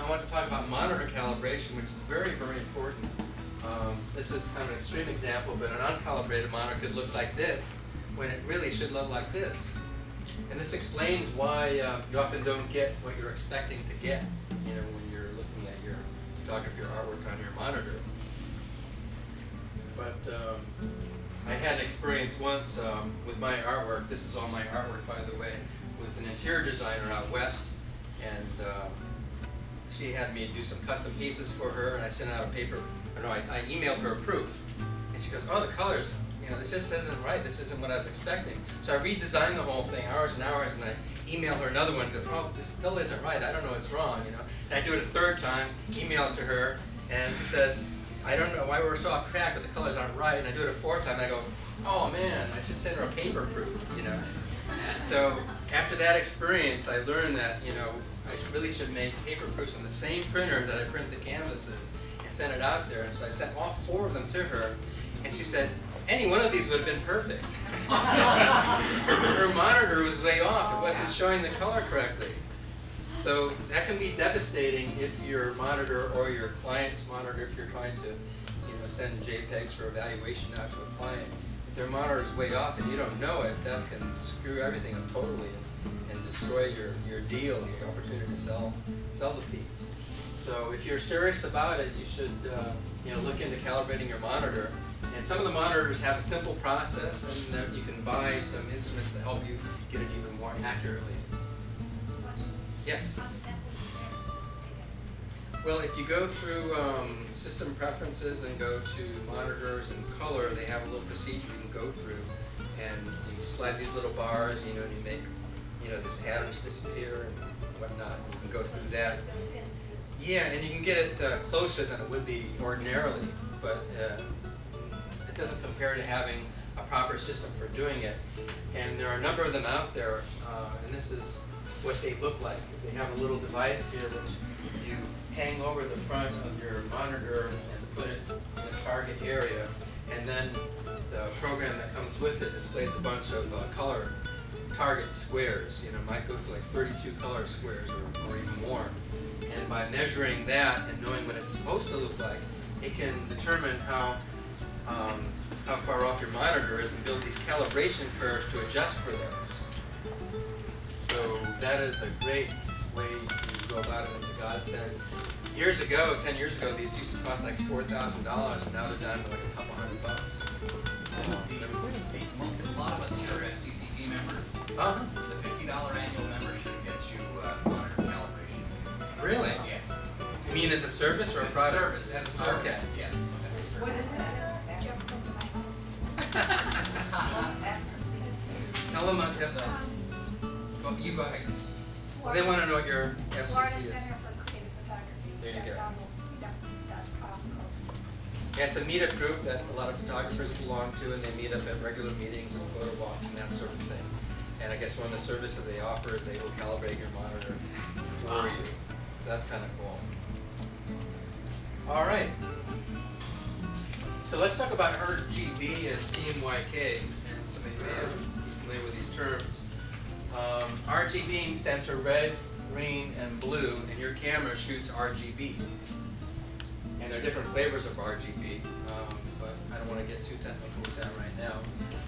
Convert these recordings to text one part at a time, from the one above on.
I want to talk about monitor calibration, which is very, very important. This is kind of an extreme example, but an uncalibrated monitor could look like this when it really should look like this. And this explains why you often don't get what you're expecting to get, when you're looking at your photography or artwork on your monitor. But I had an experience once with my artwork. This is all my artwork, by the way, with an interior designer out west, and she had me do some custom pieces for her, and I sent out a paper. I emailed her a proof, and she goes, "Oh, the colors. This just isn't right. This isn't what I was expecting." So I redesigned the whole thing, hours and hours, and I emailed her another one. She goes, "Oh, this still isn't right. I don't know what's wrong." And I do it a third time, email it to her, and she says, "I don't know why we're so off track, but the colors aren't right." And I do it a fourth time, and I go, "Oh man, I should send her a paper proof." So after that experience, I learned that I really should make paper proofs on the same printer that I print the canvases and send it out there. And so I sent all 4 of them to her, and she said, "Any one of these would have been perfect." Her monitor was way off. It wasn't showing the color correctly. So that can be devastating if your monitor or your client's monitor, if you're trying to send JPEGs for evaluation out to a client, if their monitor is way off and you don't know it, that can screw everything up totally and destroy your deal, your opportunity to sell the piece. So if you're serious about it, you should look into calibrating your monitor. And some of the monitors have a simple process, and you can buy some instruments to help you get it even more accurately. Yes? Well, if you go through system preferences and go to monitors and color, they have a little procedure you can go through. And you slide these little bars, and you make these patterns disappear and whatnot. You can go through that. Yeah, and you can get it closer than it would be ordinarily, but it doesn't compare to having a proper system for doing it. And there are a number of them out there, and this is what they look like, is they have a little device here which you hang over the front of your monitor and put it in the target area, and then the program that comes with it displays a bunch of color target squares. It might go for like 32 color squares or even more. And by measuring that and knowing what it's supposed to look like, it can determine how far off your monitor is and build these calibration curves to adjust for those. So that is a great way to go about it. It's a godsend. 10 years ago, these used to cost like $4,000, and now they're down to like a couple $100. A lot of us here are FCCP members. Uh-huh. The $50 annual membership gets you monitor calibration. Really? Yes. You mean as a service or a product? As a service, Okay. yes. As a service. What is that? Tell them about FCC. Well, you go ahead. They want to know what your Florida FCC is. Center for Creative Photography. There you go. .com. Yeah, it's a meetup group that a lot of photographers belong to, and they meet up at regular meetings and photo walks and that sort of thing. And I guess one of the services they offer is they will calibrate your monitor for you. So that's kind of cool. All right. So let's talk about RGB and CMYK. And somebody may be familiar with these terms. RGB stands for red, green, and blue, and your camera shoots RGB. And there are different flavors of RGB, but I don't want to get too technical with that right now.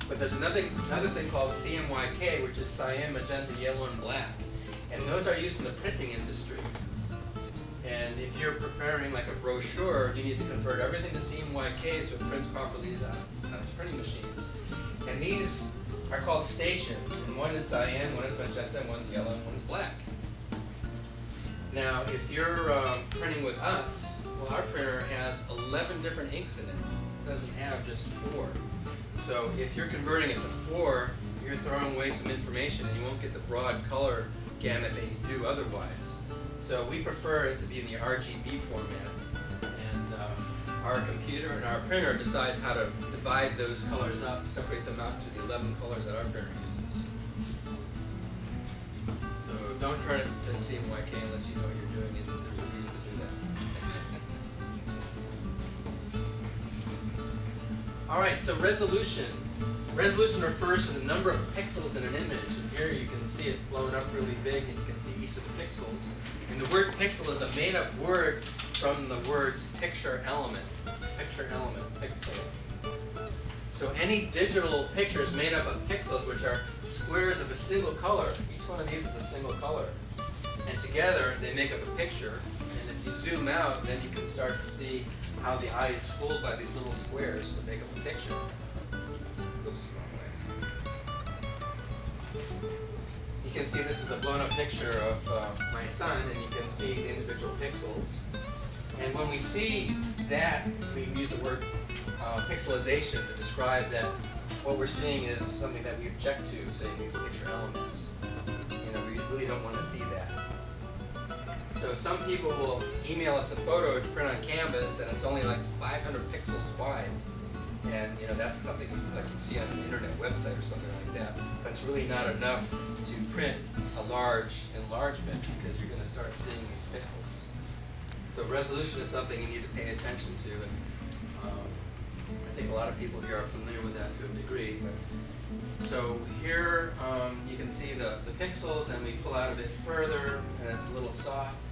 But there's another thing called CMYK, which is cyan, magenta, yellow, and black. And those are used in the printing industry. And if you're preparing like a brochure, you need to convert everything to CMYK so it prints properly on printing machines. And these are called stations, and one is cyan, one is magenta, and one's yellow, and one's black. Now, if you're printing with us, well, our printer has 11 different inks in it. It doesn't have just 4. So if you're converting it to 4, you're throwing away some information, and you won't get the broad color gamut that you do otherwise. So we prefer it to be in the RGB format, and our computer and our printer decides how to divide those colors up, separate them out to the 11 colors that our printer uses. So don't turn it to CMYK unless you know what you're doing, and there's a reason to do that. All right, so resolution. Resolution refers to the number of pixels in an image, and here you can see it blown up really big, and you can see each of the pixels. And the word pixel is a made-up word from the words picture element, pixel. So any digital picture is made up of pixels, which are squares of a single color. Each one of these is a single color. And together, they make up a picture. And if you zoom out, then you can start to see how the eye is fooled by these little squares to make up a picture. Oops, wrong way. You can see this is a blown-up picture of my son, and you can see the individual pixels. And when we see that, we use the word pixelization to describe that what we're seeing is something that we object to, saying these picture elements. You know, we really don't want to see that. So some people will email us a photo to print on canvas, and it's only like 500 pixels wide. And you know, that's something like you see on an internet website or something like that. But it's really not enough to print a large enlargement, because you're going to start seeing these pixels. So resolution is something you need to pay attention to. And, I think a lot of people here are familiar with that to a degree. But, so here you can see the pixels, and we pull out a bit further, and it's a little soft.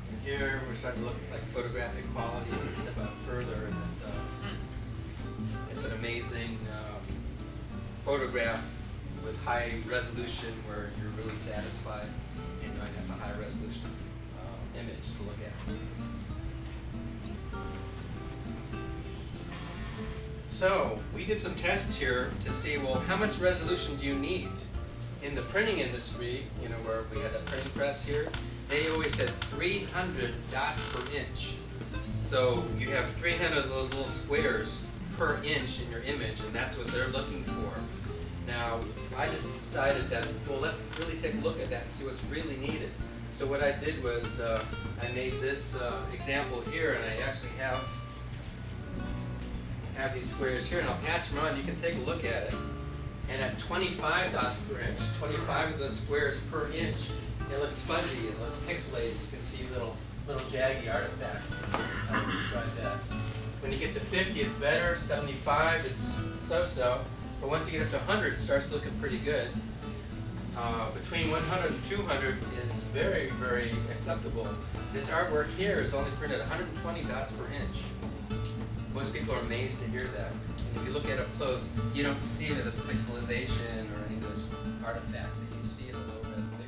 And here we're starting to look like photographic quality. We step out further, and it's an amazing photograph with high resolution, where you're really satisfied in knowing that's a high resolution image to look at. So we did some tests here to see, well, how much resolution do you need? In the printing industry, you know, where we had a printing press here, they always said 300 dots per inch. So you have 300 of those little squares per inch in your image, and that's what they're looking for. Now, I decided that, well, let's really take a look at that and see what's really needed. So what I did was I made this example here, and I actually have these squares here, and I'll pass them around. You can take a look at it. And at 25 dots per inch, 25 of those squares per inch, it looks fuzzy, it looks pixelated. You can see little jaggy artifacts. I would describe that. When you get to 50, it's better. 75, it's so-so. But once you get up to 100, it starts looking pretty good. Between 100 and 200 is very, very acceptable. This artwork here is only printed 120 dots per inch. Most people are amazed to hear that. And if you look at it up close, you don't see any of this pixelization or any of those artifacts that you see in a low-res picture.